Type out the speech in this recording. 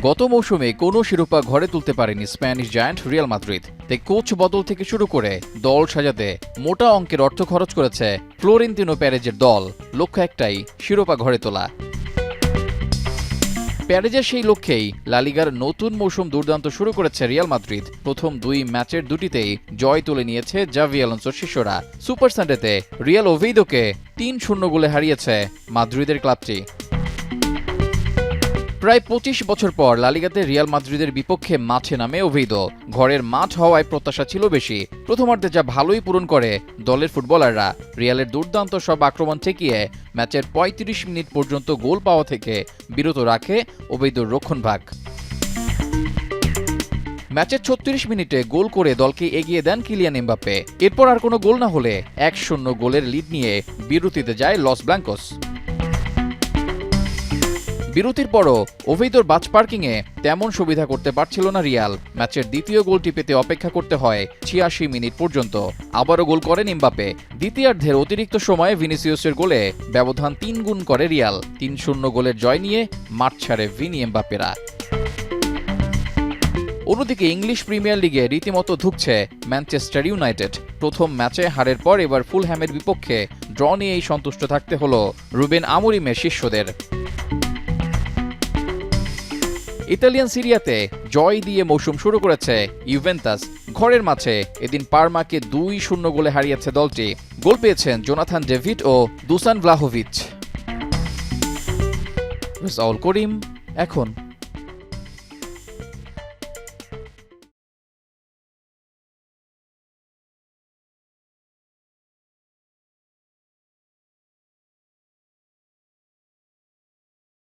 গত মৌসুমে কোনো শিরোপা ঘরে তুলতে পারেনি স্প্যানিশ জায়ান্ট রিয়াল মাদ্রিদ। তাই কোচ বদল থেকে শুরু করে দল সাজাতে মোটা অঙ্কের অর্থ খরচ করেছে ফ্লোরেন্তিনো পেরেজের দল। লক্ষ্য একটাই, শিরোপা ঘরে তোলা। প্যারেজের সেই লক্ষ্যেই লা লিগার নতুন মৌসুম দুর্দান্ত শুরু করেছে রিয়াল মাদ্রিদ। প্রথম দুই ম্যাচের দুটিতেই জয় তুলে নিয়েছে জাভি আলোনসোর শিষ্যরা। সুপার সানডেতে রিয়াল ওভেইদোকে ৩-০ গোলে হারিয়েছে মাদ্রিদের ক্লাবটি। প্রায় ২৫ বছর পর লা লিগাতে রিয়াল মাদ্রিদের বিপক্ষে মাঠে নামে ওভেইদো। ঘরের মাঠ হওয়ায় প্রত্যাশা ছিল বেশি। প্রথমার্ধে যা ভালোই পূরণ করে দলের ফুটবলাররা। রিয়ালের দুর্দান্ত সব আক্রমণ ঠেকিয়ে ম্যাচের ৩৫ মিনিট পর্যন্ত গোল পাওয়া থেকে বিরত রাখে ওভেইদোর রক্ষণভাগ। ম্যাচের ৩৬ মিনিটে গোল করে দলকে এগিয়ে দেন কিলিয়ান এমবাপ্পে। এরপর আর কোনো গোল না হলে ১-০ গোলের লিড নিয়ে বিরতিতে যায় লস ব্ল্যাঙ্কোস। বিরতির পরও ওভেইদোর বাস পার্কিংয়ে তেমন সুবিধা করতে পারছিল না রিয়াল। ম্যাচের দ্বিতীয় গোলটি পেতে অপেক্ষা করতে হয় ৮৬ মিনিট পর্যন্ত। আবারও গোল করেন এমবাপ্পে। দ্বিতীয়ার্ধের অতিরিক্ত সময়ে ভিনিসিয়াসের গোলে ব্যবধান ৩ গুণ করে রিয়াল। ৩-০ গোলের জয় নিয়ে মাঠ ছাড়ে ভিনি এমবাপ্পেরা। অন্যদিকে ইংলিশ প্রিমিয়ার লিগে রীতিমতো ধুঁকছে ম্যানচেস্টার ইউনাইটেড। প্রথম ম্যাচে হারের পর এবার ফুলহ্যামের বিপক্ষে ড্র নিয়েই সন্তুষ্ট থাকতে হলো রুবেন আমোরিমের শিষ্যদের। ইতালিয়ান সিরিয়াতে জয় দিয়ে মৌসুম শুরু করেছে ইউভেন্টাস। ঘরের মাঠে এদিন পারমাকে ২-০ গোলে হারিয়েছে দলটি। গোল পেয়েছেন জোনাথান ডেভিড ও দুসান ভ্লাহোভিচ। রেজাউল করিম, এখন।